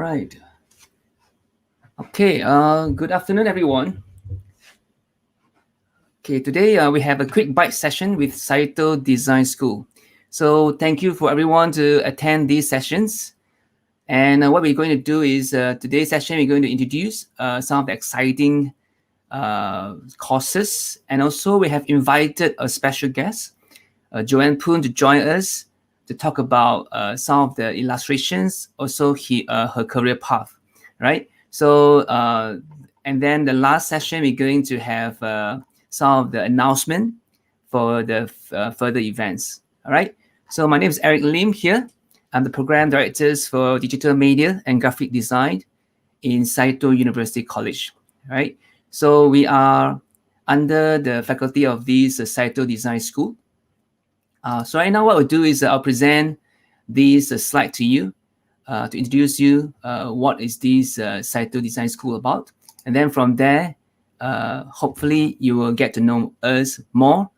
right. Okay, good afternoon, everyone. Okay, today we have a quick bite session with Saito Design School. So thank you for everyone to attend these sessions. And what we're going to do is today's session, we're going to introduce some of the exciting courses. And also we have invited a special guest, Joanne Poon, to join us to talk about some of the illustrations, also her career path, right? So, and then the last session, we're going to have some of the announcement for the further events, all right? So my name is Eric Lim here. I'm the program director for digital media and graphic design in Saito University College, right? So we are under the faculty of this Saito Design School. So right now what we'll do is I'll present this slide to you to introduce you what is this Saito Design School about. And then from there, hopefully you will get to know us more.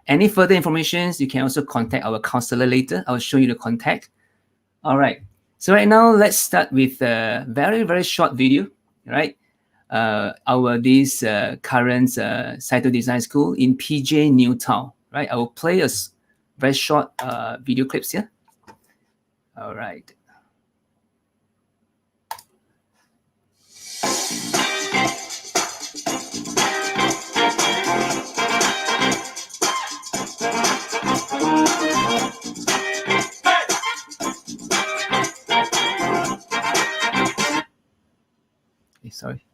Any further information, you can also contact our counselor later. I'll show you the contact. All right. So right now, let's start with a very, very short video, right? This current Saito Design School in PJ Newtown, right? I will play a very short video clips here. All right. Sorry.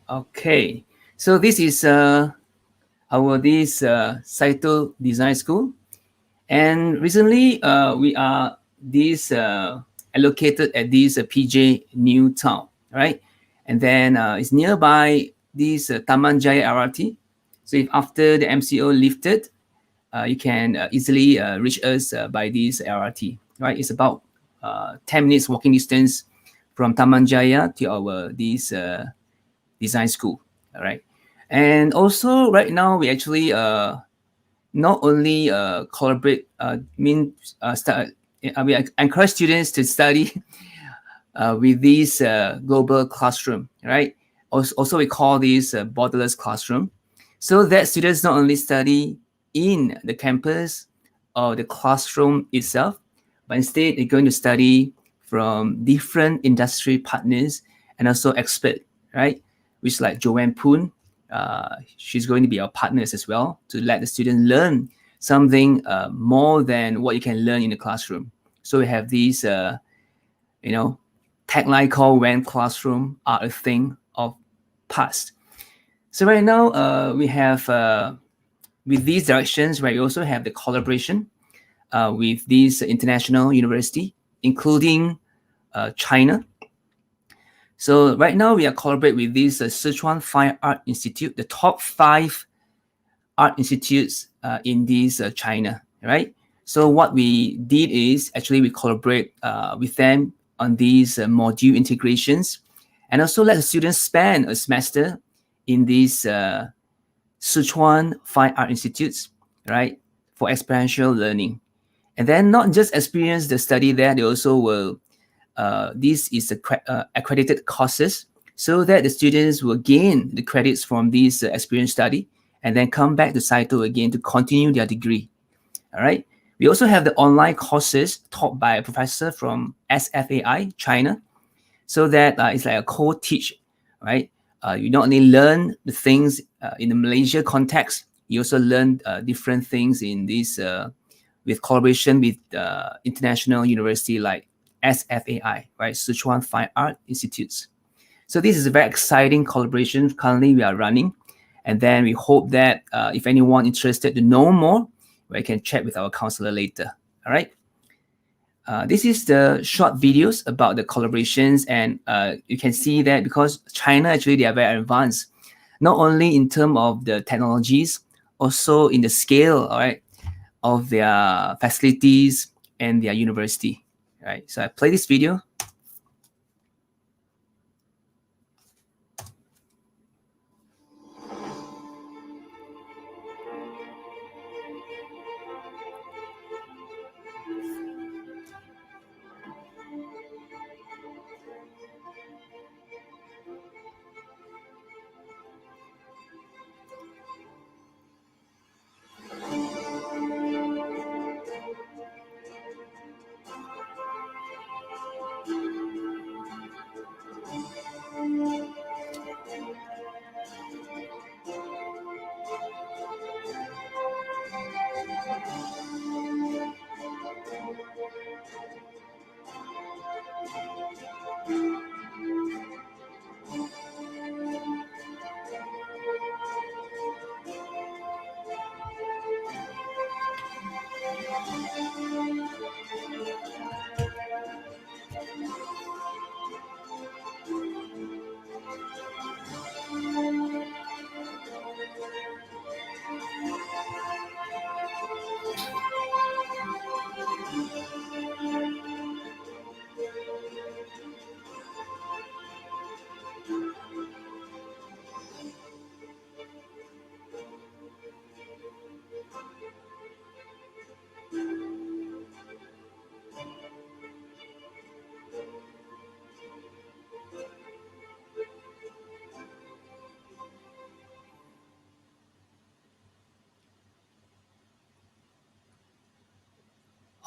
Okay, so this is Saito Design School, and recently we are allocated at this PJ Newtown, right? And then it's nearby this Taman Jaya LRT. So if after the MCO lifted, you can easily reach us by this LRT, right? It's about 10 minutes walking distance from Taman Jaya to our design school, all right? And also right now we actually not only collaborate, we encourage students to study with this global classroom, right? Also we call this borderless classroom, so that students not only study in the campus or the classroom itself, but instead they're going to study from different industry partners and also experts, right? Which like Joanne Poon, she's going to be our partners as well to let the students learn something more than what you can learn in the classroom. So we have these, tagline called "When Classroom Are a Thing of Past." So right now we have with these directions, right? We also have the collaboration with these international university, including China. So right now we are collaborate with this Sichuan Fine Art Institute, the top 5 art institutes in this China, right? So what we did is actually we collaborate with them on these module integrations, and also let the students spend a semester in these Sichuan Fine Art Institutes, right, for experiential learning. And then not just experience the study there, they also will this is accredited courses, so that the students will gain the credits from this experience study and then come back to Saito again to continue their degree. All right. We also have the online courses taught by a professor from SFAI, China, so that it's like a co-teach, right? You not only learn the things in the Malaysia context, you also learn different things in this with collaboration with international university like SFAI, right? Sichuan Fine Art Institutes. So this is a very exciting collaboration currently we are running. And then we hope that if anyone interested to know more, we can chat with our counselor later. All right. This is the short videos about the collaborations, and you can see that because China actually they are very advanced, not only in terms of the technologies, also in the scale, all right, of their facilities and their university. All right. So I play this video.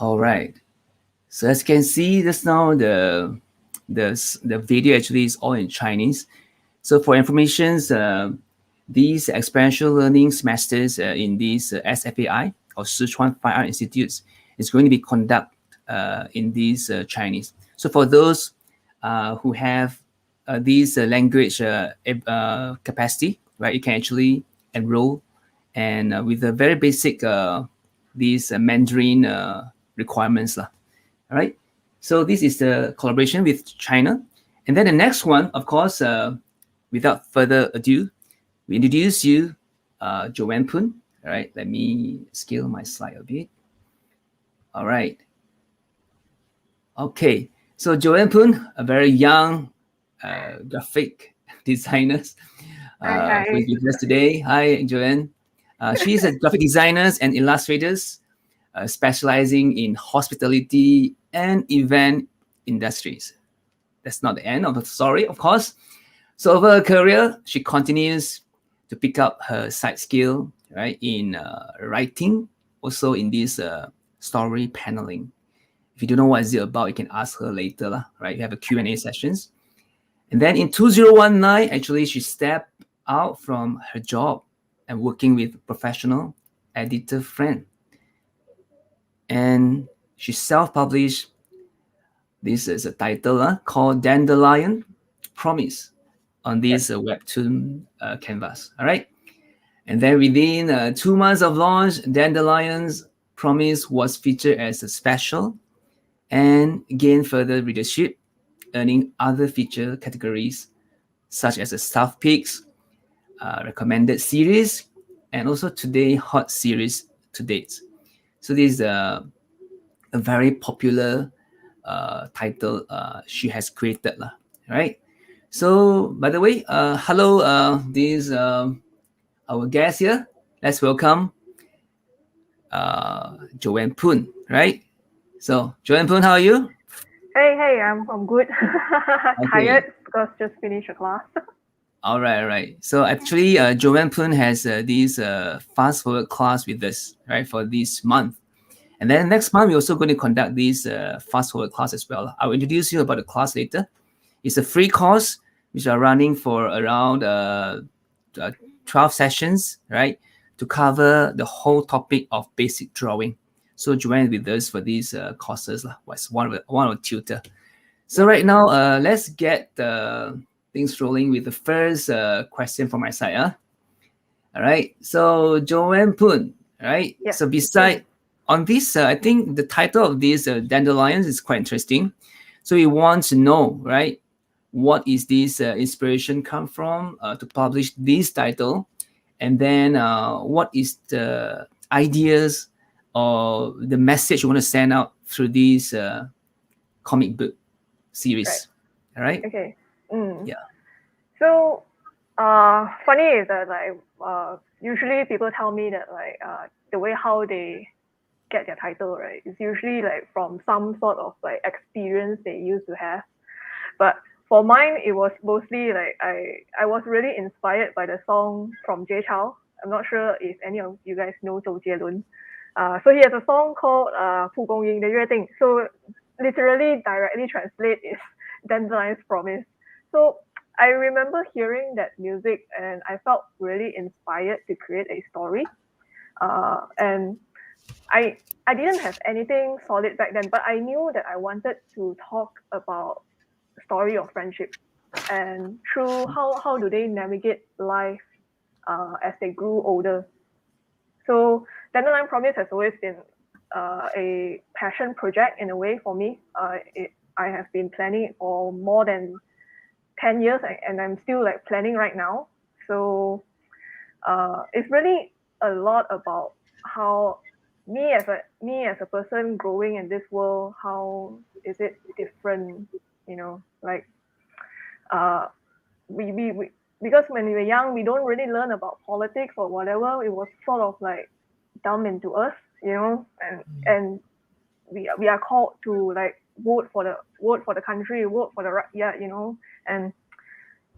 All right. So as you can see just now, the video actually is all in Chinese. So for informations, these experiential learning semesters in these SFAI or Sichuan Fine Art Institutes is going to be conducted in these Chinese. So for those who have these language capacity, right, you can actually enroll, and with a very basic these Mandarin requirements lah. All right. So this is the collaboration with China, and then the next one, of course, without further ado, we introduce you Joanne Poon. All right. Let me scale my slide a bit. All right. Okay. So Joanne Poon, a very young graphic designer, who is with us today. Hi, Joanne. She's a graphic designer and illustrators, specializing in hospitality and event industries. That's not the end of the story, of course. So over her career, she continues to pick up her side skill, right, in writing, also in this story paneling. If you don't know what is it about, you can ask her later, lah, right? You have a Q&A sessions. And then in 2019, actually, she stepped out from her job and working with professional editor friend. And she self-published, this is a title called Dandelion Promise on this WEBTOON canvas. All right. And then within 2 months of launch, Dandelion's Promise was featured as a special and gained further readership, earning other feature categories such as the staff picks, recommended series, and also today hot series to date. So this is a very popular title she has created, right? So by the way, hello, this our guest here. Let's welcome Joanne Poon, right? So Joanne Poon, how are you? Hey, I'm good. Tired because just finished a class. All right. So actually, Joanne Poon has this fast forward class with us, right, for this month. And then next month, we're also going to conduct this fast forward class as well. I'll introduce you about the class later. It's a free course, which are running for around 12 sessions, right, to cover the whole topic of basic drawing. So Joanne with us for these courses was one of the tutor. So right now, let's get things rolling with the first question from my side. All right. So Joanne Poon. All right. Yes. So beside on this, I think the title of this Dandelions is quite interesting. So we want to know, right? What is this inspiration come from to publish this title, and then what is the ideas or the message you want to send out through this comic book series? All right. Okay. Yeah. So, funny is that like usually people tell me that like the way how they get their title, right, is usually like from some sort of like experience they used to have. But for mine, it was mostly like I was really inspired by the song from Jay Chou. I'm not sure if any of you guys know Zhou Jielun. So he has a song called 蒲公英的约定. So literally directly translate is Dandelion's Promise. So I remember hearing that music and I felt really inspired to create a story. And I didn't have anything solid back then, but I knew that I wanted to talk about story of friendship and through how do they navigate life as they grew older. So Dandelion Promise has always been a passion project in a way for me. I have been planning it for more than 10 years and I'm still like planning right now. So it's really a lot about how me as a person growing in this world, how is it different, like we because when we were young we don't really learn about politics or whatever. It was sort of like dumped into us, and we are called to like vote for the country, vote for the and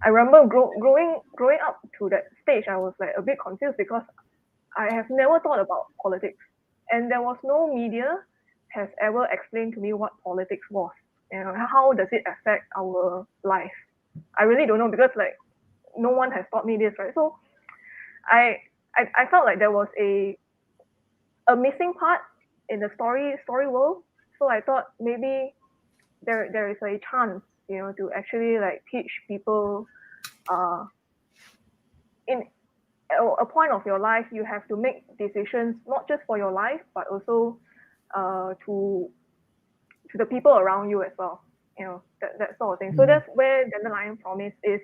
I remember growing up to that stage, I was like a bit confused because I have never thought about politics, and there was no media has ever explained to me what politics was. How does it affect our life? I really don't know because like no one has taught me this, right? So I felt like there was a missing part in the story world. So I thought maybe there is a chance, to actually like teach people in a point of your life you have to make decisions not just for your life but also to the people around you as well, that sort of thing. So that's where Dandelion Promise is.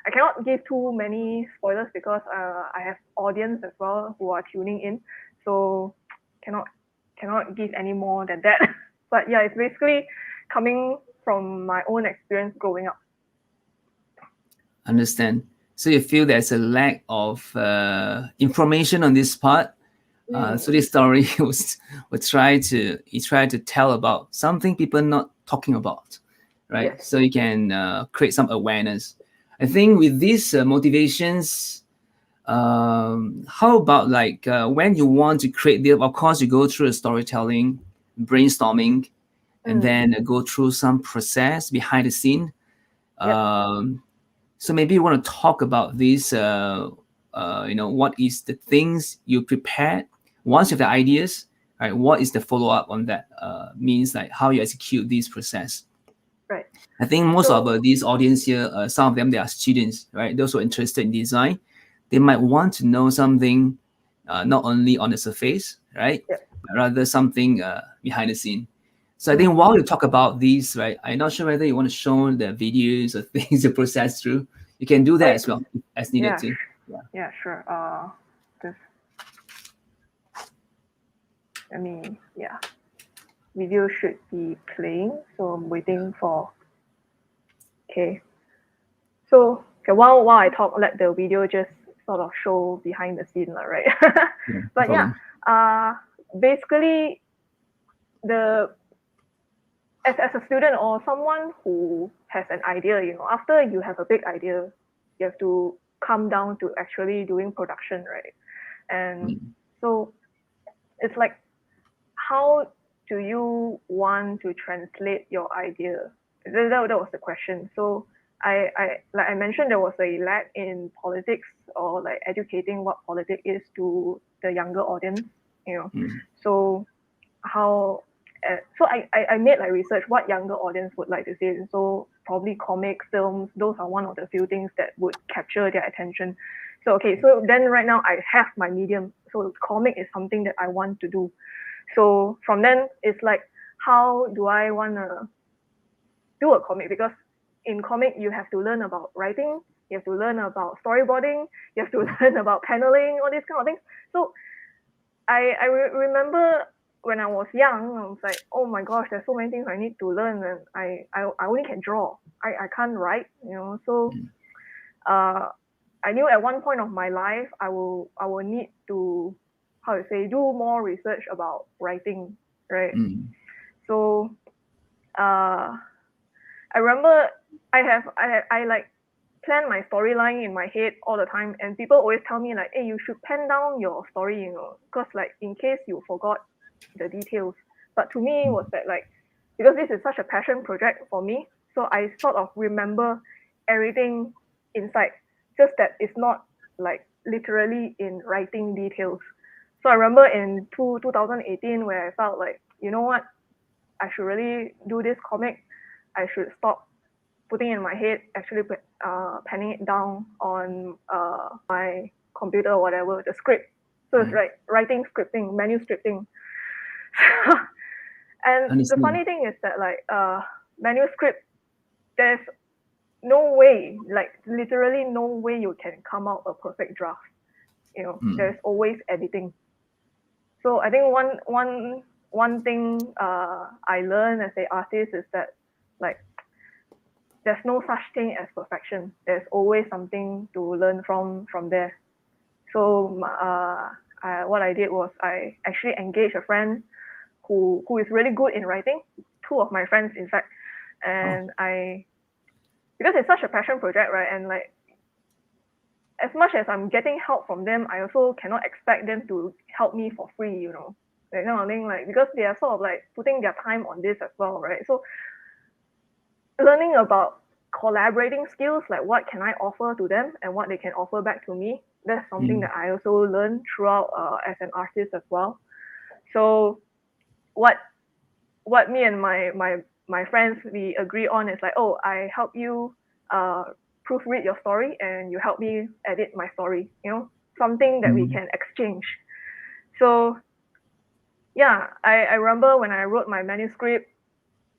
I cannot give too many spoilers because I have audience as well who are tuning in, so cannot give any more than that. But yeah, it's basically coming from my own experience growing up. Understand. So you feel there's a lack of information on this part. So this story will try to tell about something people are not talking about, right? Yes. So you can create some awareness. I think with these motivations, how about like when you want to create the, of course you go through a storytelling, brainstorming, and then go through some process behind the scene. So maybe you want to talk about this, what is the things you prepared once you have the ideas, right? What is the follow-up on that? Means like how you execute this process. Right. I think most of these audience here, some of them, they are students, right? Those who are interested in design, they might want to know something not only on the surface, right? But rather something behind the scene. So I think while you talk about these, right, I'm not sure whether you want to show the videos or things you process through. You can do that as well as needed to. Yeah, sure. This. Video should be playing. So I'm waiting for. Okay. So while I talk, let the video just sort of show behind the scene, right? But basically, as a student or someone who has an idea, after you have a big idea, you have to come down to actually doing production, right? And so it's like, how do you want to translate your idea? That was the question. So I like I mentioned, there was a lack in politics or like educating what politics is to the younger audience, So how so I made like research what younger audience would like to see. So probably comics, films. Those are one of the few things that would capture their attention. So okay, so then right now I have my medium. So comic is something that I want to do. So from then it's like, how do I want to do a comic? Because in comic you have to learn about writing, you have to learn about storyboarding, you have to learn about paneling, all these kind of things. So I remember when I was young, I was like, oh my gosh, there's so many things I need to learn, and I only can draw. I can't write, you know. So I knew at one point of my life I will need to, how to say, do more research about writing, right? So I remember I like plan my storyline in my head all the time, and people always tell me like, hey, you should pen down your story, you know, because like in case you forgot the details. But to me, it was that like, because this is such a passion project for me, so I sort of remember everything inside, just that it's not like literally in writing details. So I remember in 2018 where I felt like, you know what, I should really do this comic. I should stop putting it in my head, actually penning it down on my computer or whatever, the script. So it's like writing, scripting, manuscripting. And the funny thing is that like manuscript, there's no way, like literally no way you can come out a perfect draft. You know, there's always editing. So I think one thing I learned as an artist is that like there's no such thing as perfection. There's always something to learn from there. So what I did was I actually engaged a friend who is really good in writing. Two of my friends, in fact, and because it's such a passion project, right? And like, as much as I'm getting help from them, I also cannot expect them to help me for free, you know, that kind of thing. Like, because they are sort of like putting their time on this as well, right? So learning about collaborating skills, like what can I offer to them and what they can offer back to me, that's something that I also learned throughout as an artist as well. So what me and my friends, we agree on is like, oh, I help you proofread your story and you help me edit my story, you know, something that we can exchange. So yeah, I remember when I wrote my manuscript,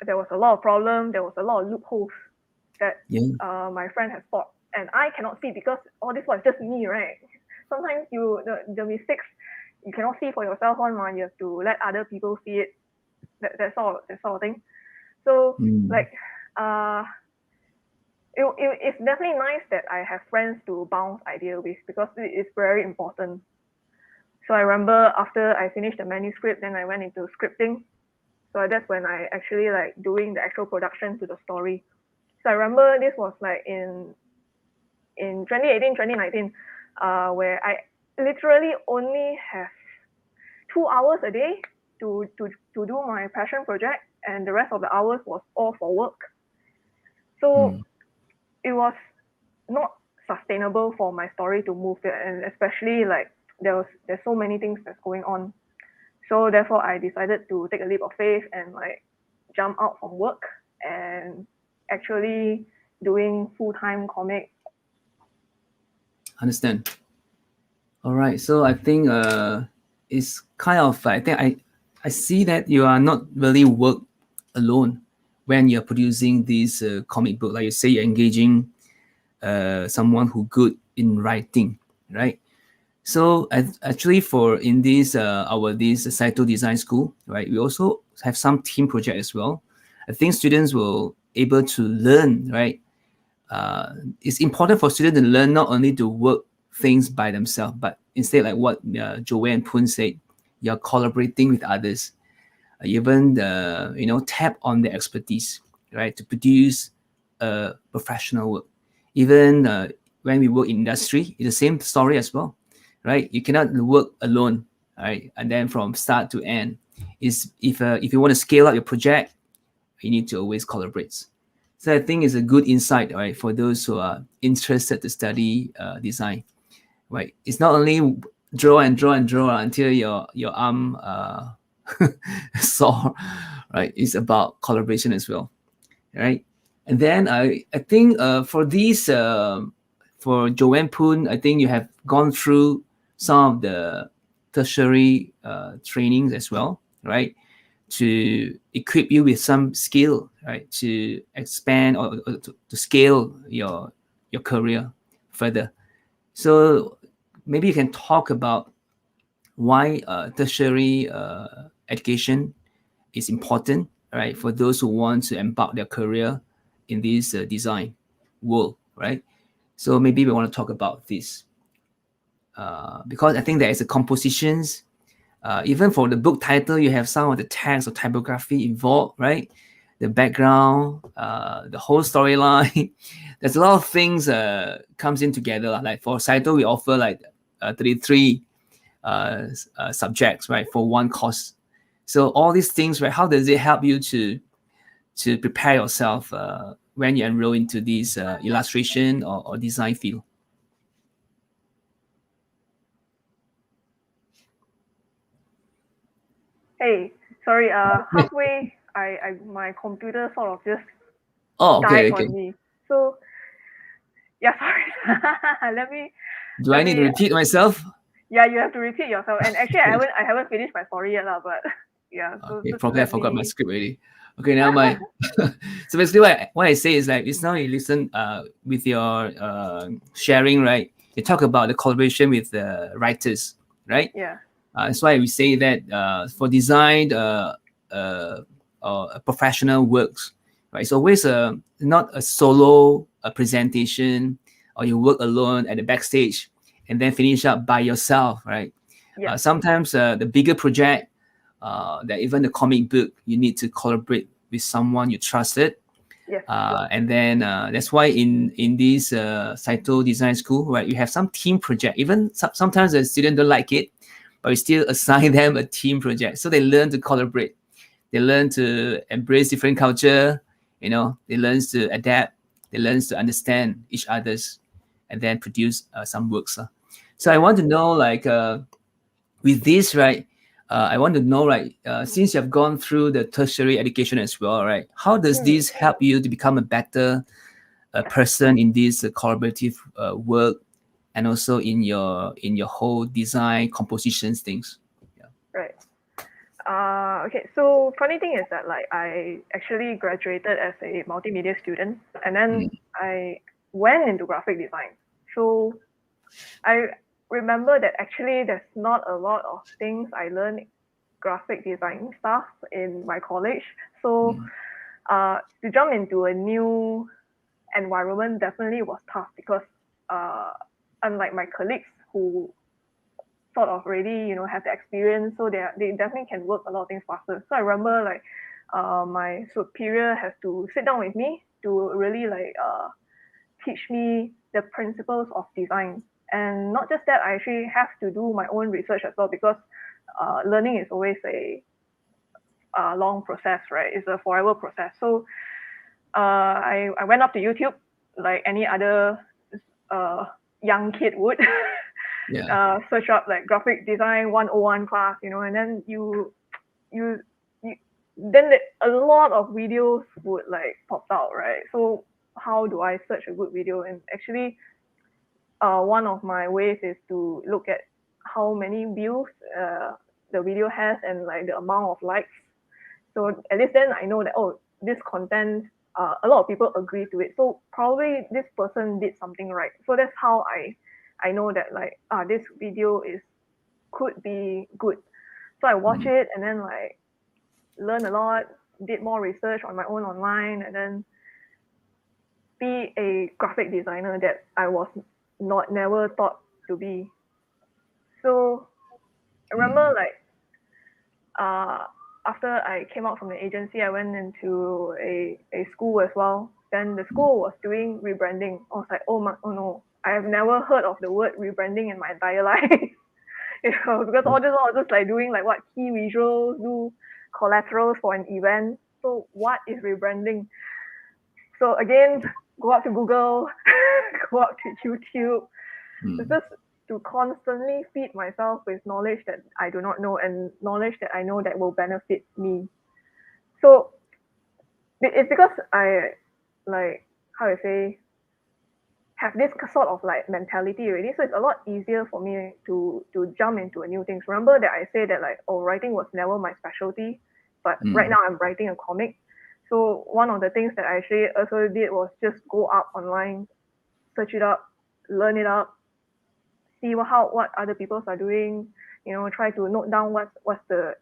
there was a lot of problems, there was a lot of loopholes that my friend has spot, and I cannot see because all this was just me, right? Sometimes the mistakes you cannot see for yourself one, man. You have to let other people see it. That sort of thing. So like it's definitely nice that I have friends to bounce ideas with, because it is very important. So I remember after I finished the manuscript, then I went into scripting. So that's when I actually like doing the actual production to the story. So I remember this was like in 2018, 2019, where I literally only have 2 hours a day to do my passion project, and the rest of the hours was all for work. So it was not sustainable for my story to move there, and especially like there's so many things that's going on. So therefore I decided to take a leap of faith and like jump out from work and actually doing full-time comic. Understand. All right. So I think it's kind of, I think I see that you are not really work alone when you're producing this comic book. Like you say, you're engaging someone who good in writing, right? So actually for in this this Saito Design School, right, we also have some team project as well. I think students will able to learn, right? It's important for students to learn not only to work things by themselves, but instead, like what Joanne Poon said, you're collaborating with others. Even tap on their expertise, right, to produce professional work. Even when we work in industry, it's the same story as well, right? You cannot work alone, right? And then from start to end, is if you want to scale up your project, you need to always collaborate. So I think it's a good insight, right, for those who are interested to study design, right? It's not only draw and draw and draw until your arm sore, right? It's about collaboration as well, right? And then I think for these for Joanne Poon, I think you have gone through some of the tertiary trainings as well, right? To equip you with some skill, right? To expand or to scale your career further. So maybe you can talk about why tertiary education is important, right, for those who want to embark their career in this design world, right? So maybe we want to talk about this because I think there is a compositions. Even for the book title, you have some of the text or typography involved, right? The background, the whole storyline. There's a lot of things comes in together. Like for Saito, we offer like 33 subjects, right, for one course. So all these things, right? How does it help you to prepare yourself when you enroll into this illustration or design field? Hey, sorry. Halfway, my computer sort of just Oh, died okay, okay. on me. So yeah, sorry. let me. Do I Let need to me. repeat myself? Yeah, you have to repeat yourself. And actually, I haven't finished my story yet, lah. But yeah, so Okay, just probably I let forgot my me. script already. Okay, now my so basically what I say is like it's now you listen with your sharing, right? You talk about the collaboration with the writers, right? Yeah. That's why we say that for design professional works, right? It's always not a solo presentation or you work alone at the backstage and then finish up by yourself, right? Yeah. Sometimes the bigger project, that even the comic book, you need to collaborate with someone you trusted. Yes. And then that's why in this Saito Design School, right, you have some team project. Even sometimes the student don't like it, but we still assign them a team project. So they learn to collaborate. They learn to embrace different culture. You know, they learn to adapt. They learn to understand each other's, and then produce some works. So I want to know, like, with this, right? I want to know, right? Since you have gone through the tertiary education as well, right? How does Hmm. this help you to become a better person in this collaborative work, and also in your whole design compositions things? Right. Okay, so funny thing is that like I actually graduated as a multimedia student and then Mm, I went into graphic design. So I remember that actually there's not a lot of things I learned graphic design stuff in my college. So mm, to jump into a new environment definitely was tough because uh, unlike my colleagues who sort of already have the experience, so they definitely can work a lot of things faster. So I remember like my superior has to sit down with me to really like teach me the principles of design. And not just that, I actually have to do my own research as well because learning is always a long process, right? It's a forever process. So I went up to YouTube like any other uh, young kid would. yeah. Search up like graphic design 101 class, and then you, you then a lot of videos would like pop out, right? So how do I search a good video? And actually, one of my ways is to look at how many views the video has and like the amount of likes. So at least then I know that this content a lot of people agree to it. So probably this person did something right. So that's how I know that like this video is could be good. So I watch Mm, it and then like learn a lot, did more research on my own online, and then be a graphic designer that I was not never thought to be. So I remember mm, like uh, after I came out from the agency, I went into a school as well. Then the school was doing rebranding. I was like, oh no, I have never heard of the word rebranding in my entire life. Because all this I was just like doing like what key visuals, do collaterals for an event. So what is rebranding? So again, go up to Google, go up to YouTube. It's mm, just to constantly feed myself with knowledge that I do not know and knowledge that I know that will benefit me. So it's because like, how to say, have this sort of like mentality already. So it's a lot easier for me to jump into a new things. Remember that I said that like, oh, writing was never my specialty, but right now I'm writing a comic. So one of the things that I actually also did was just go up online, search it up, learn it up, see what other people are doing. You know, try to note down what's the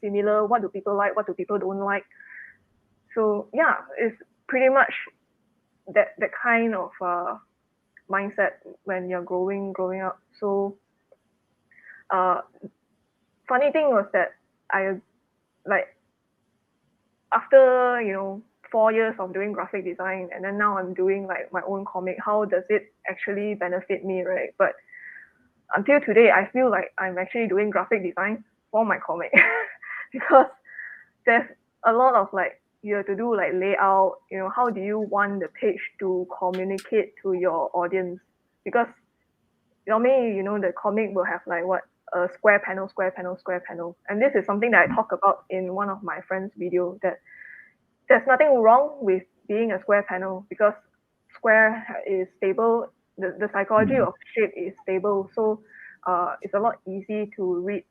similar, what do people like, what do people don't like. So yeah, it's pretty much that kind of mindset when you're growing up. So funny thing was that I like after 4 years of doing graphic design, and then now I'm doing like my own comic. How does it actually benefit me, right? But until today, I feel like I'm actually doing graphic design for my comic because there's a lot of like you have to do like layout. How do you want the page to communicate to your audience? Because normally, the comic will have like what a square panel, square panel, square panel, and this is something that I talk about in one of my friends' video. That there's nothing wrong with being a square panel because square is stable. The psychology of shape is stable, so it's a lot easy to read,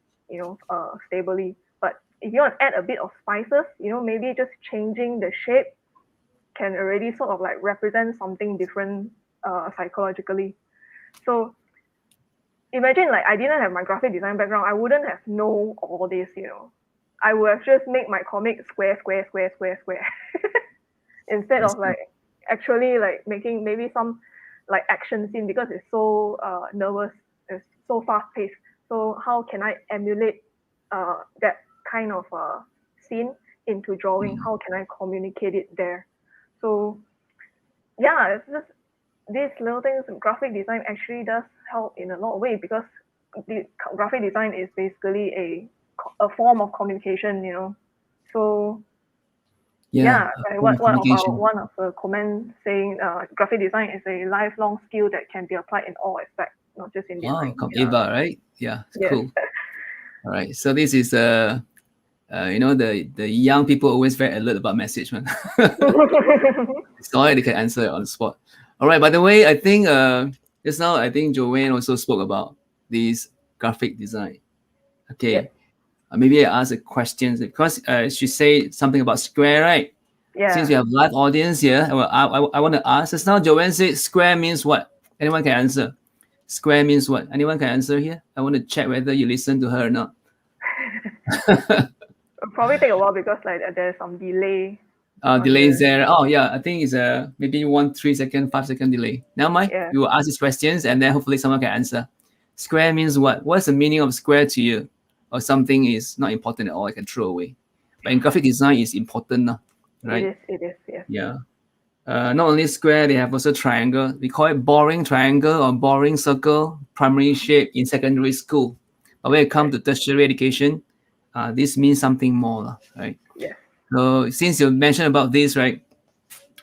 stably. But if you want to add a bit of spices, maybe just changing the shape can already sort of like represent something different psychologically. So imagine like I didn't have my graphic design background, I wouldn't have known all this, I would have just make my comic square, square, square, square, square. Instead of like actually like making maybe some like action scene because it's so nervous, it's so fast paced. So how can I emulate that kind of scene into drawing? How can I communicate it there? So yeah, it's just these little things. Graphic design actually does help in a lot of ways because the graphic design is basically a form of communication, So yeah, like one of the comments saying graphic design is a lifelong skill that can be applied in all aspects, not just in design. Eva, right? Yeah, it's cool. All right, so this is the young people always very alert about message, man. It's all right, they can answer it on the spot. All right, by the way, I think just now I think Joanne also spoke about this graphic design. Okay, maybe I ask a question because she said something about square, right? Yeah. Since we have live audience here, I want to ask. Just now Joanne said square means what? Anyone can answer. Square means what? Anyone can answer here? I want to check whether you listen to her or not. It'll probably take a while because like there's some delay. Delay there. Oh yeah, I think it's maybe 3 second, 5 second delay. Now, Mike, we will ask these questions and then hopefully someone can answer. Square means what? What's the meaning of square to you? Or something is not important at all, I can throw away. But in graphic design, it's important, right? It is, yes. Yeah. Not only square, they have also triangle. We call it boring triangle or boring circle, primary shape in secondary school. But when it comes to tertiary education, this means something more, right? Yes. So since you mentioned about this, right?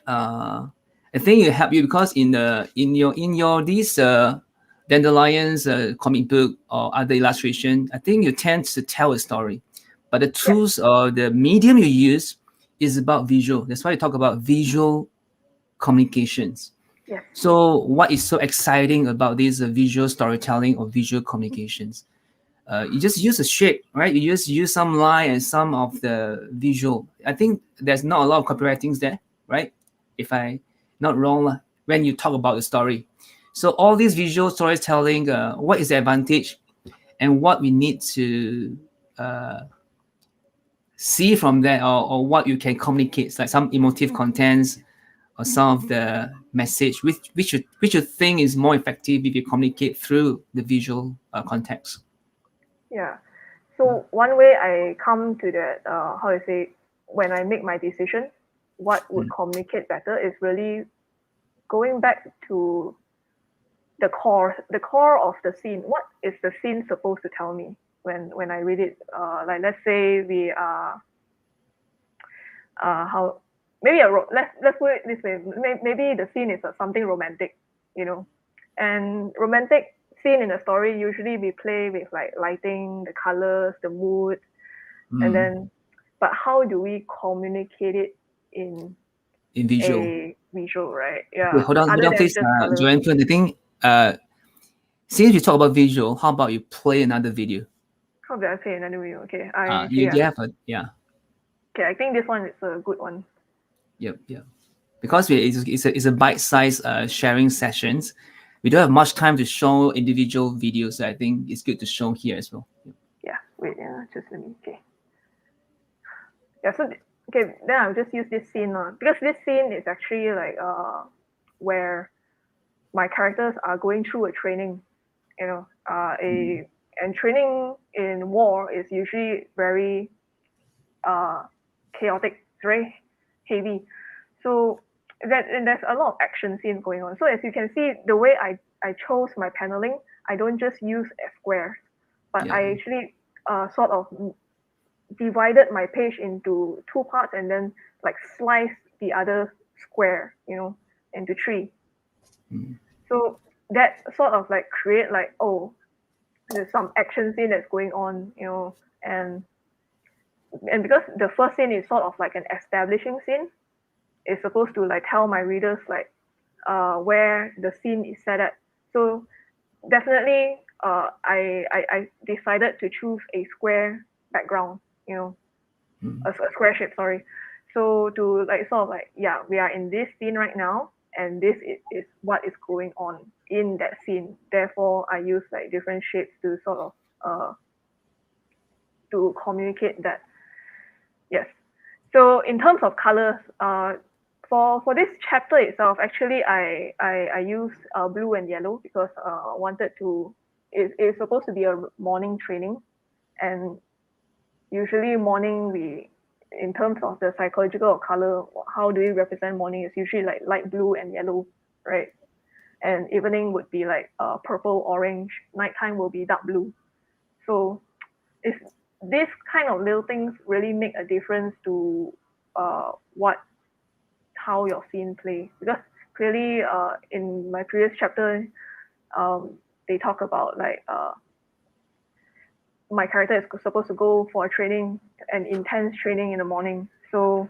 I think it help you because in your these Dandelions comic book or other illustration, I think you tend to tell a story, but the tools or the medium you use is about visual. That's why you talk about visual communications. Yes. So what is so exciting about this visual storytelling or visual communications? You just use a shape, right? You just use some line and some of the visual. I think there's not a lot of copywritings there, right? If I not wrong, when you talk about the story. So all these visual storytelling, what is the advantage and what we need to see from that or what you can communicate, like some emotive contents or some of the message, which you think is more effective if you communicate through the visual context. Yeah. So one way I come to that, how to say, when I make my decision, what would communicate better is really going back to the core of the scene. What is the scene supposed to tell me when I read it? Like let's say we are how maybe let's put it this way. Maybe the scene is something romantic, and romantic scene in a story usually we play with like lighting, the colors, the mood, and then but how do we communicate it in in visual. a visual, right? Yeah. Okay, hold on, Other than please, just colors. Joanne Poon. I think since we talk about visual, how about you play another video? How did I say another video? Okay, You have a Okay, I think this one is a good one. Yep. Because it's a bite-sized sharing sessions. We don't have much time to show individual videos. So I think it's good to show here as well. Yeah, wait, just let me, okay. Yeah, so, okay, then I'll just use this scene because this scene is actually like where my characters are going through a training, and training in war is usually very chaotic, it's very heavy. So there's a lot of action scenes going on. So as you can see, the way I chose my paneling, I don't just use a square, but I actually sort of divided my page into two parts and then like slice the other square, into three. So that sort of like create like, oh, there's some action scene that's going on, and because the first scene is sort of like an establishing scene, it's supposed to like tell my readers like where the scene is set at. So definitely I decided to choose a square background, a square shape, sorry. So to like sort of like, yeah, we are in this scene right now, and this is what is going on in that scene. Therefore, I use like different shapes to sort of to communicate that. Yes. So in terms of colors, for this chapter itself, actually I use blue and yellow because I wanted to. It's supposed to be a morning training, and usually morning in terms of the psychological color, how do we represent morning is usually like light blue and yellow, right? And evening would be like purple, orange. Nighttime will be dark blue. So it's this kind of little things really make a difference to how your scene play, because clearly in my previous chapter they talk about like my character is supposed to go for a training, an intense training in the morning. So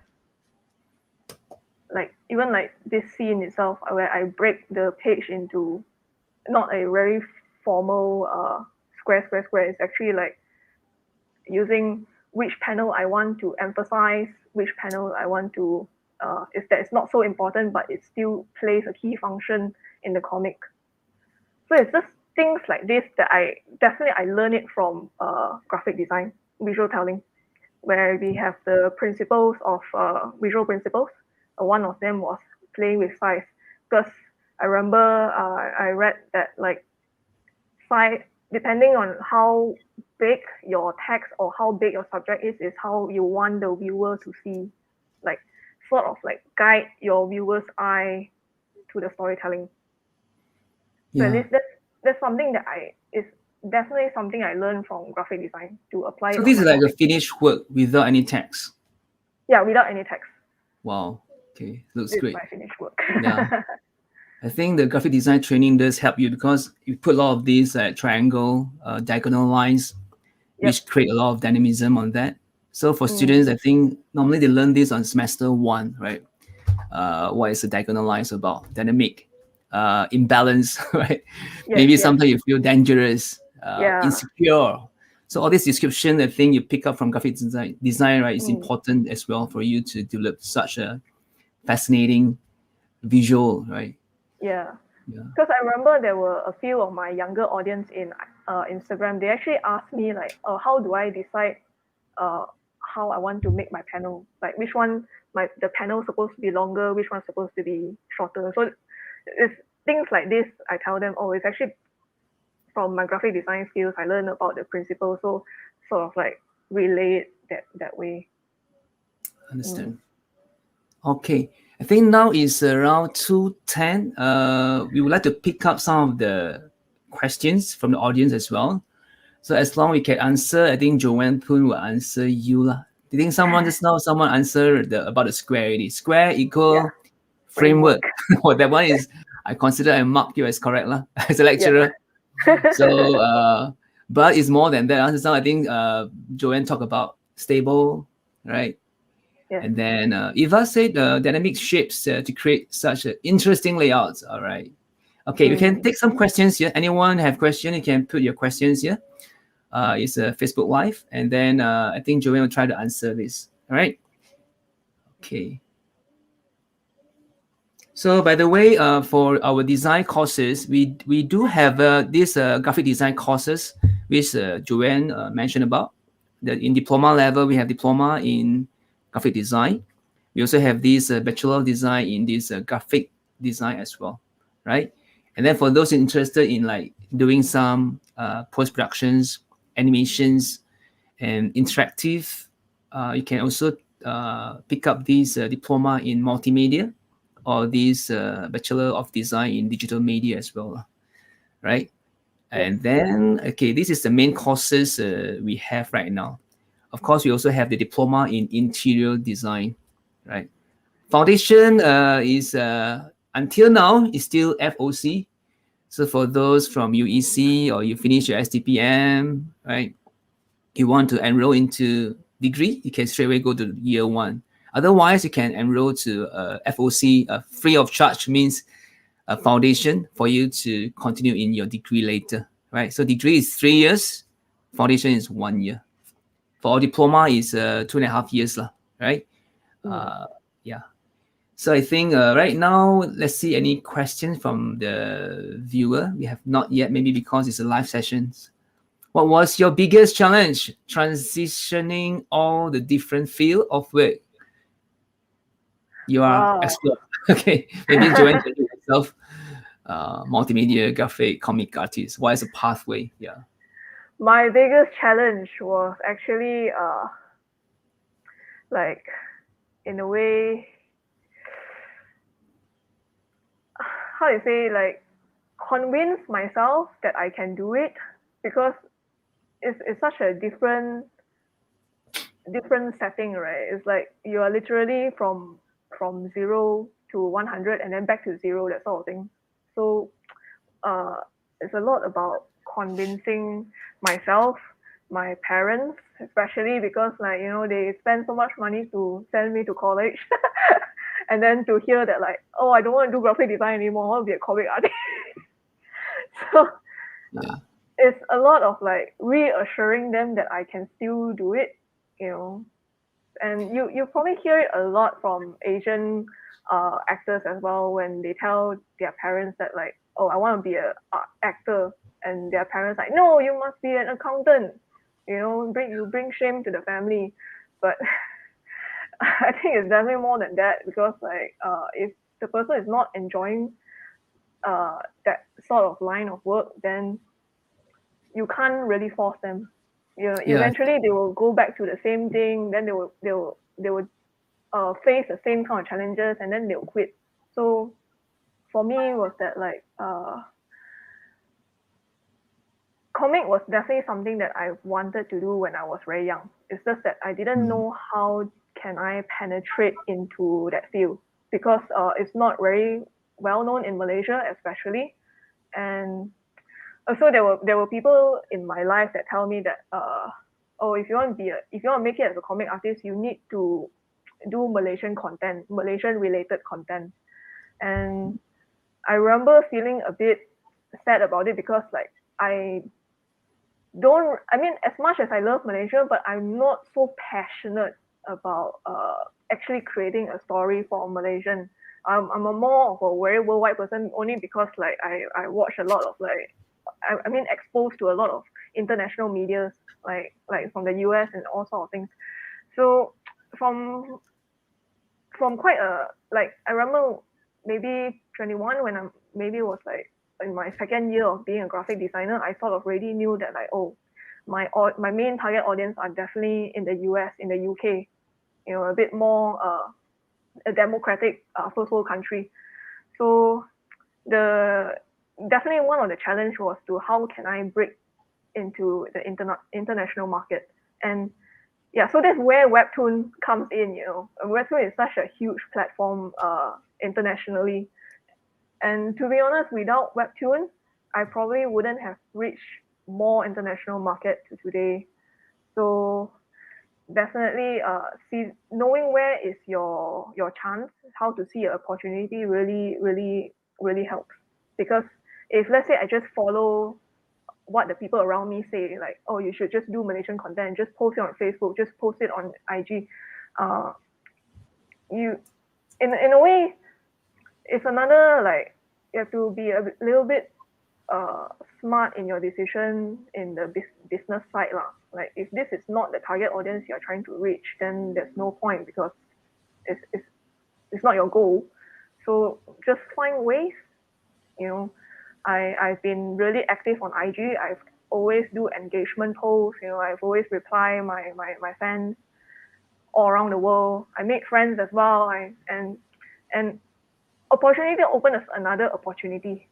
like even like this scene itself where I break the page into not a very formal square. It's actually like using which panel I want to emphasize, which panel I want to is that it's not so important, but it still plays a key function in the comic. So it's just things like this that I learned it from graphic design, visual telling, where we have the principles of visual principles. One of them was playing with size, because I remember I read that like size, depending on how big your text or how big your subject is how you want the viewer to see, like sort of like guide your viewer's eye to the storytelling. So at least that's something that is definitely something I learned from graphic design to apply. So this is like a finished work without any text. Yeah, without any text. Wow. Okay, looks this great. Is my finished work. Yeah. I think the graphic design training does help you because you put a lot of these triangle, diagonal lines, which create a lot of dynamism on that. So for students, I think normally they learn this on semester 1, right? What is a diagonal lines about? Dynamic, imbalance, right? Maybe sometimes you feel dangerous, insecure. So all this description, I think you pick up from graphic design, right? Is important as well for you to develop such a fascinating visual, right? Yeah. Because I remember there were a few of my younger audience in Instagram. They actually asked me like, how do I decide how I want to make my panel? Like which one the panel supposed to be longer, which one's supposed to be shorter. So it's things like this. I tell them, it's actually from my graphic design skills. I learned about the principles, so sort of like relay it that way. Understand. Okay. I think now is around 2:10. We would like to pick up some of the questions from the audience as well. So as long as we can answer, I think Joanne Poon will answer you. Do you think someone answered about the square already? Square equal framework. Well, that one is, I consider I mark you as correct as a lecturer. So, but it's more than that. So I think Joanne talked about stable, right? Yes. And then Eva said dynamic shapes to create such interesting layouts. All right. Okay, we can take some questions here. Anyone have questions? You can put your questions here. It's a Facebook Live. And then I think Joanne will try to answer this. All right. Okay. So by the way, for our design courses, we do have these graphic design courses, which Joanne mentioned about. That in diploma level, we have diploma in graphic design. We also have this bachelor of design in this graphic design as well, right? And then for those interested in like doing some post productions, animations, and interactive, you can also pick up this diploma in multimedia or this bachelor of design in digital media as well, right? And then okay, this is the main courses we have right now. Of course, we also have the diploma in interior design, right? Foundation is until now is still FOC. So for those from UEC or you finish your STPM, right? You want to enroll into degree, you can straight away go to year one. Otherwise, you can enroll to FOC free of charge, means a foundation for you to continue in your degree later, right? So degree is 3 years, foundation is 1 year. For our diploma is 2.5 years, right? Yeah. So I think right now, let's see any questions from the viewer. We have not yet, maybe because it's a live session. What was your biggest challenge transitioning all the different field of work you are expert? Okay, maybe Joanne can do yourself. Multimedia, graphic, comic artist. What is the pathway? Yeah. My biggest challenge was actually like in a way, how do you say, like convince myself that I can do it, because it's such a different setting, right? It's like you are literally from 0 to 100 and then back to 0, that sort of thing. So it's a lot about convincing myself, my parents, especially because like, you know, they spend so much money to send me to college. And then to hear that like, oh, I don't want to do graphic design anymore, I want to be a comic artist. So Yeah. it's a lot of like reassuring them that I can still do it, you know. And you probably hear it a lot from Asian actors as well, when they tell their parents that like, oh, I want to be a actor, and their parents like, no, you must be an accountant, you know, bring shame to the family. But I think it's definitely more than that, because like if the person is not enjoying that sort of line of work, then you can't really force them. You know, Yeah. eventually they will go back to the same thing. Then they will face the same kind of challenges, and then they'll quit. So for me, was that like comic was definitely something that I wanted to do when I was very young. It's just that I didn't know how can I penetrate into that field, because it's not very well known in Malaysia, especially. And also there were people in my life that tell me that oh, if you want to make it as a comic artist, you need to do Malaysian content, Malaysian related content. And I remember feeling a bit sad about it, because like I mean, as much as I love Malaysia, but I'm not so passionate about actually creating a story for Malaysian. I'm a more of a very worldwide person, only because like I watch a lot of like I mean exposed to a lot of international medias, like from the US and all sort of things. So from quite a like I remember maybe 21, when I'm maybe was like in my second year of being a graphic designer, I sort of already knew that like, oh, my main target audience are definitely in the US, in the UK, you know, a bit more a democratic first world country. So the definitely one of the challenge was to how can I break into the international market. And yeah, so that's where Webtoon comes in, you know. Webtoon is such a huge platform internationally. And to be honest, without Webtoon, I probably wouldn't have reached more international market to today. So definitely knowing where is your chance, how to see an opportunity really helps. Because if let's say I just follow what the people around me say, like, oh, you should just do Malaysian content, just post it on Facebook, just post it on IG, you in a way, it's another, like, you have to be a little bit smart in your decision in the business side lah. Like, if this is not the target audience you're trying to reach, then there's no point, because it's not your goal. So just find ways. I've been really active on IG. I've always do engagement posts. I've always reply my fans all around the world. I make friends as well. And opportunity open us another opportunity.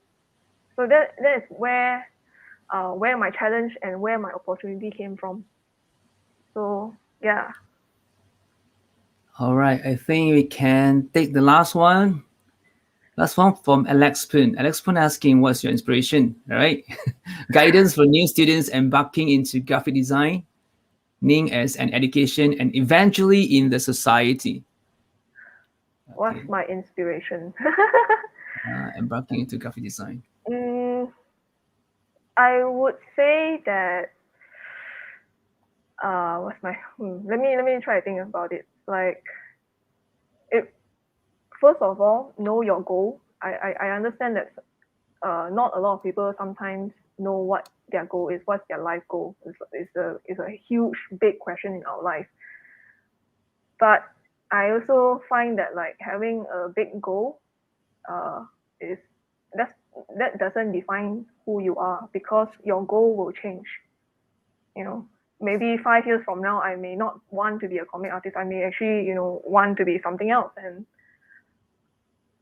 So that is where my challenge and where my opportunity came from. So yeah. All right, I think we can take the last one. Last one from Alex Poon. Alex Poon asking, what's your inspiration? All right. Guidance for new students embarking into graphic design, as an education and eventually in the society. What's my inspiration? Embarking into graphic design. I would say that what's my let me try to think about it. Like, first of all, know your goal. I understand that not a lot of people sometimes know what their goal is, what's their life goal. It's a huge, big question in our life. But I also find that, like, having a big goal that doesn't define who you are, because your goal will change. Maybe 5 years from now, I may not want to be a comic artist. I may actually, want to be something else. And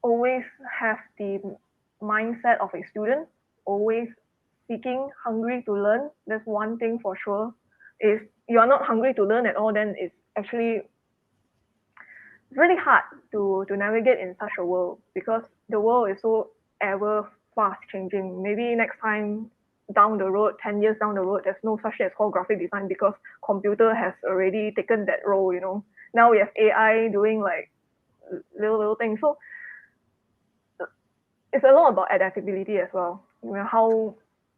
always have the mindset of a student, always seeking, hungry to learn. That's one thing for sure. If you're not hungry to learn at all, then it's actually really hard to navigate in such a world, because the world is so ever fast changing. Maybe next time down the road, 10 years down the road, there's no such thing as called graphic design, because computer has already taken that role. Now we have AI doing like little things. So it's a lot about adaptability as well. How,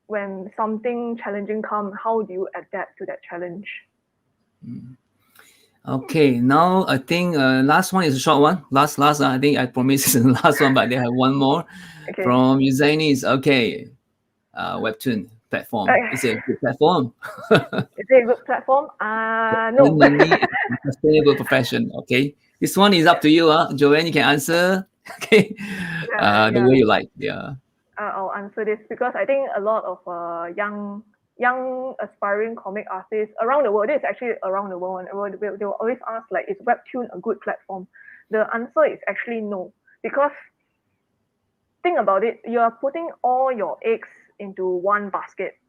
when something challenging comes, how do you adapt to that challenge? Okay, now I think last one is a short one. Last, I think I promised it's the last one, but they have one more from Uzainis. Okay, Webtoon platform. Is it a good platform? Is it a good platform? No. Money and sustainable profession. Okay, this one is up to you. Joanne, you can answer. Okay, the way you like. Yeah. I'll answer this, because I think a lot of young aspiring comic artists around the world, this is actually around the world, and they will always ask, like, is Webtoon a good platform? The answer is actually no, because think about it, you are putting all your eggs into one basket.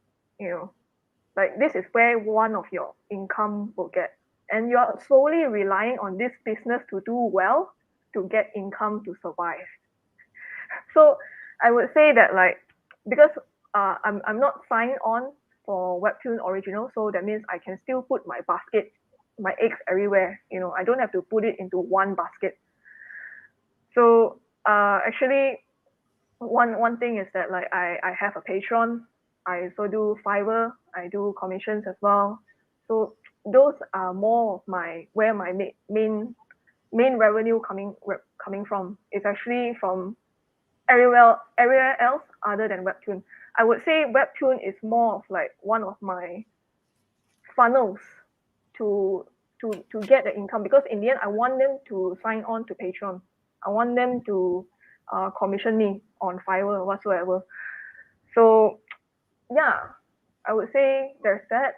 Like, this is where one of your income will get, and you are solely relying on this business to do well to get income to survive. So I would say that, like, because I'm not signed on for Webtoon Original, so that means I can still put my basket, my eggs everywhere. I don't have to put it into one basket. So actually, one thing is that, like, I have a Patreon. I also do Fiverr. I do commissions as well. So those are more of where my main revenue coming from. It's actually from everywhere else other than Webtoon. I would say Webtoon is more of like one of my funnels to get the income, because in the end I want them to sign on to Patreon. I want them to commission me on Fiverr or whatsoever. So yeah, I would say there's that.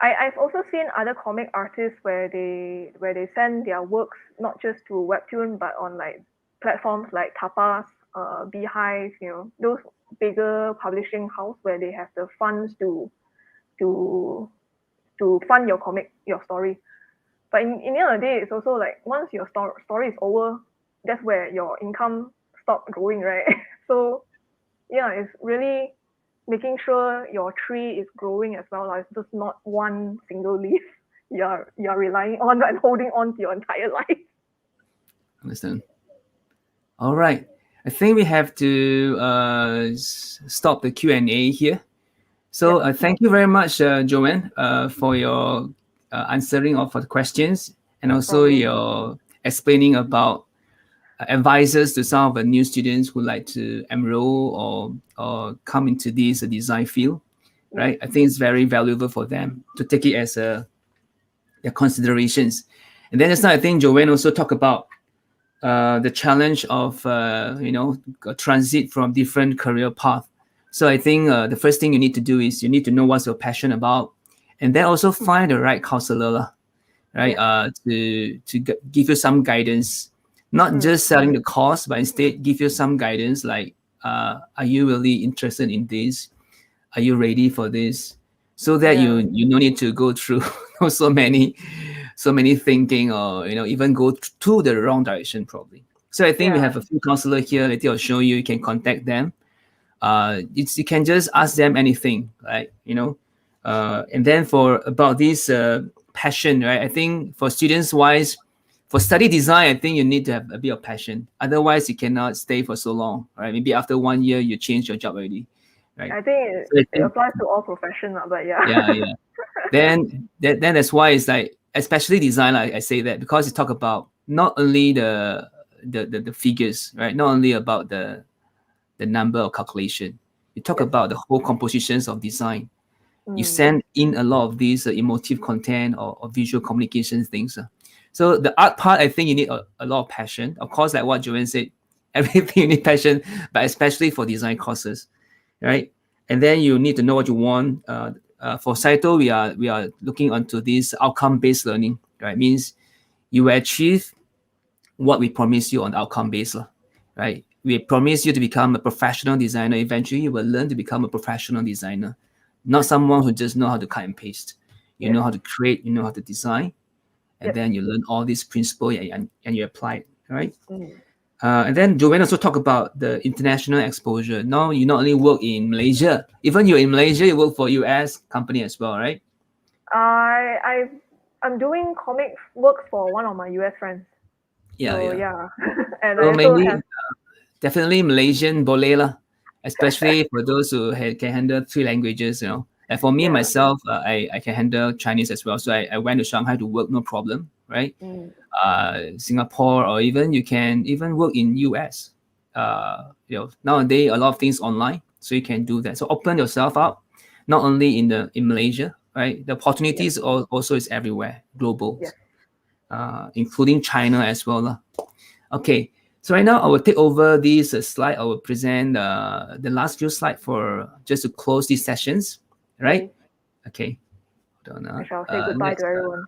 I've also seen other comic artists where they send their works not just to Webtoon, but on like platforms like Tapas, Beehive, those bigger publishing house where they have the funds to fund your comic, your story. But in the end of the day, it's also like, once your story is over, that's where your income stops growing, right? So yeah, it's really making sure your tree is growing as well. Like just not one single leaf you're relying on and holding on to your entire life. Understand. All right. I think we have to stop the Q&A here. So thank you very much, Joanne, for your answering of the questions and also your explaining about advices to some of the new students who like to enroll or come into this design field, right? I think it's very valuable for them to take it as their considerations. And then just now, I think Joanne also talked about the challenge of transit from different career path. So I think the first thing you need to do is you need to know what's your passion about, and then also find the right counselor, right? To give you some guidance, not just selling the course, but instead give you some guidance like, are you really interested in this? Are you ready for this? So that you no need to go through so many thinking, or even go to the wrong direction probably. So I think we have a few counselors here. Later I'll show you. You can contact them. You can just ask them anything, right? And then for about this passion, right? I think for students wise, for study design, I think you need to have a bit of passion. Otherwise, you cannot stay for so long, right? Maybe after 1 year, you change your job already, right? I think it applies to all professions, but yeah. Then that's why it's like, especially design, like I say that because you talk about not only the figures, right? Not only about the number of calculation. You talk about the whole compositions of design. You send in a lot of these emotive content or visual communication things. So the art part, I think you need a lot of passion. Of course, like what Joanne said, everything you need passion, but especially for design courses, right? And then you need to know what you want. For Saito, we are looking onto this outcome-based learning, right? Means you will achieve what we promise you on outcome-based, right? We promise you to become a professional designer. Eventually, you will learn to become a professional designer, not someone who just know how to cut and paste. You know how to create, you know how to design, and then you learn all these principles and you apply it, right? And then Joanne also talked about the international exposure. Now you not only work in Malaysia, even you're in Malaysia, you work for US company as well, right? I'm doing comic work for one of my US friends. And so maybe definitely Malaysian boleh lah, especially for those who can handle 3 languages, And for me myself, I can handle Chinese as well. So I went to Shanghai to work, no problem, right? Singapore, or even you can even work in US. Nowadays a lot of things online, so you can do that. So open yourself up, not only in Malaysia, right? The opportunities also is everywhere, global, including China as well. Okay, so right now I will take over this slide. I will present the last few slides for just to close these sessions, right? Okay. Hold on, I shall say goodbye to everyone.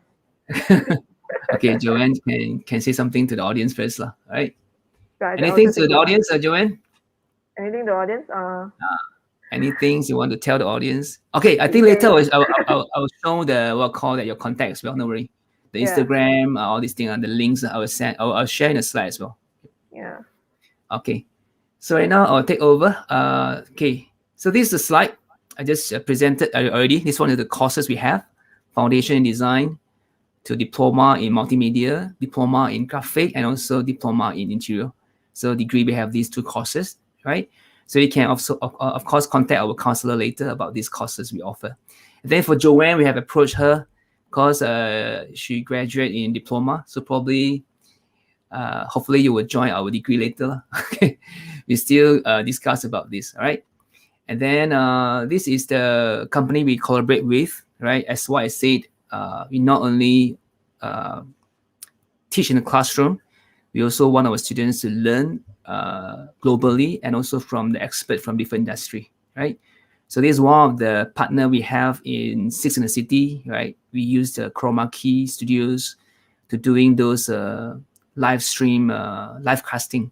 Okay, Joanne can say something to the audience first, right? Right, anything to the audience, Joanne? Anything to the audience? Anything you want to tell the audience? Okay, I think later I'll show your contact as well. No worry, the Instagram, all these things, the links I will send. I'll share in the slide as well. Yeah. Okay, so right now I'll take over. Okay, so this is the slide I just presented already. This one is the courses we have: foundation in design, to diploma in multimedia, diploma in graphic, and also diploma in interior. So degree, we have these 2 courses, right? So you can also, of course, contact our counselor later about these courses we offer. And then for Joanne, we have approached her because she graduated in diploma. So probably, hopefully you will join our degree later. Okay, we still discuss about this, all right? And then this is the company we collaborate with, right? As what I said, we not only teach in the classroom, we also want our students to learn globally and also from the expert from different industry, right? So this is one of the partner we have in 6 in the city, right? We use the Chroma Key studios to doing those live stream, live casting.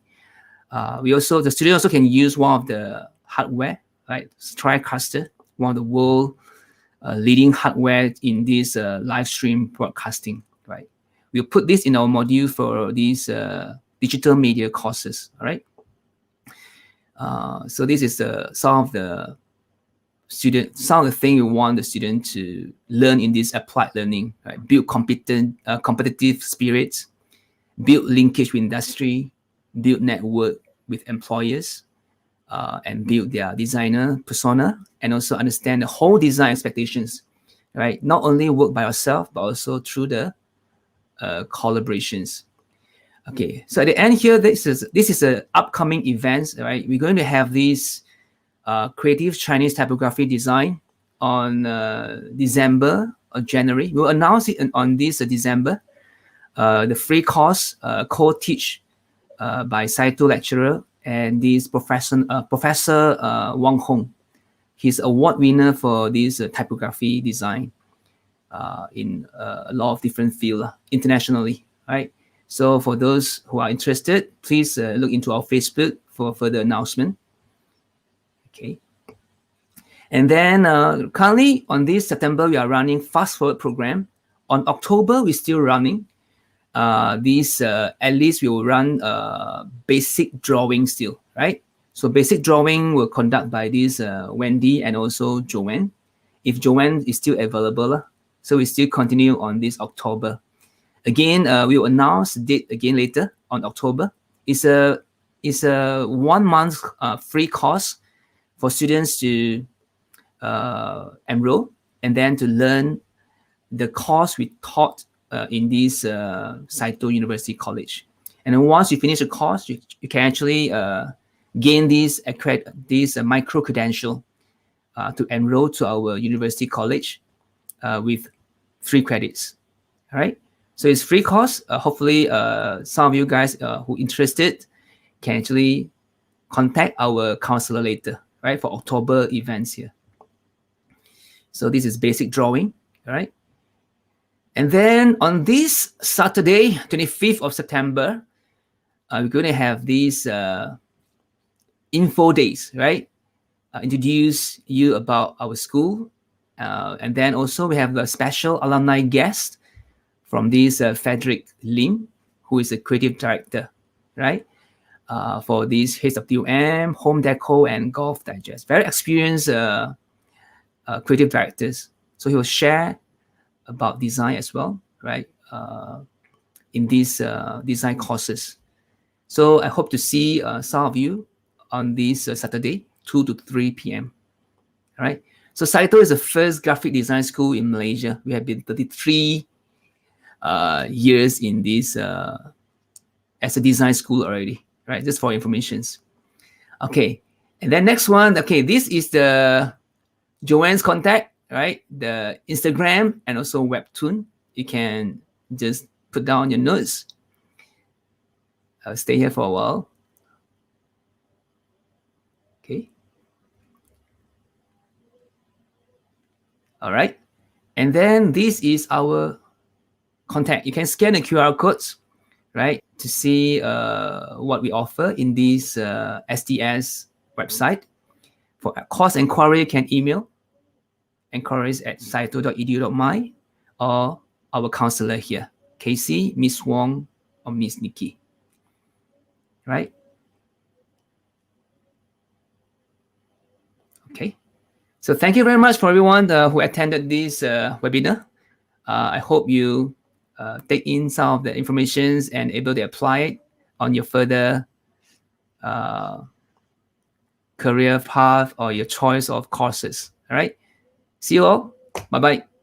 The studio also can use one of the hardware, right? TriCaster, one of the world leading hardware in this live stream broadcasting, right? We'll put this in our module for these digital media courses, all right? So this is some of the some of the things we want the student to learn in this applied learning, right? Build competitive spirits, build linkage with industry, build network with employers, and build their designer persona, and also understand the whole design expectations, right? Not only work by yourself, but also through the collaborations. Okay, so at the end here, this is a upcoming events, right? We're going to have this creative Chinese typography design on December or January. We'll announce it on this December. The free course co-teach by Saito lecturer and this Professor Wang Hong. He's award winner for this typography design in a lot of different fields internationally, right? So for those who are interested, please look into our Facebook for further announcement. Okay. And then currently on this September, we are running fast forward program. On October, we're still running. At least we will run basic drawing still, right? So basic drawing will conduct by this Wendy and also Joanne. If Joanne is still available, so we still continue on this October. Again, we will announce the date again later on October. It's a 1 month free course for students to enroll and then to learn the course we taught in this Saito University College. And then once you finish the course, you can actually gain this micro credential to enroll to our university college with 3 credits. All right. So it's free course. Hopefully, some of you guys who interested can actually contact our counselor later, right, for October events here. So this is basic drawing, all right? And then on this Saturday, 25th of September, we're going to have these info days, right? Introduce you about our school. And then also we have a special alumni guest from this Frederick Lim, who is a creative director, right? For these HWM, Home Deco, and Golf Digest. Very experienced creative directors. So he will share about design as well, right? In these design courses. So I hope to see some of you on this Saturday, 2 to 3 p.m. All right. So Saito is the first graphic design school in Malaysia. We have been 33 years in this as a design school already, right? Just for informations. Okay. And then next one, okay, this is the Joanne's contact, right? The Instagram and also Webtoon. You can just put down your notes. I'll stay here for a while. Okay. All right. And then this is our contact. You can scan the QR codes, right, to see what we offer in this SDS website. For course inquiry, you can email inquiries@saito.edu.my or our counselor here, Casey, Miss Wong, or Miss Nikki. Right? Okay. So thank you very much for everyone who attended this webinar. I hope you take in some of the informations and able to apply it on your further career path or your choice of courses. All right. See you all. Bye-bye.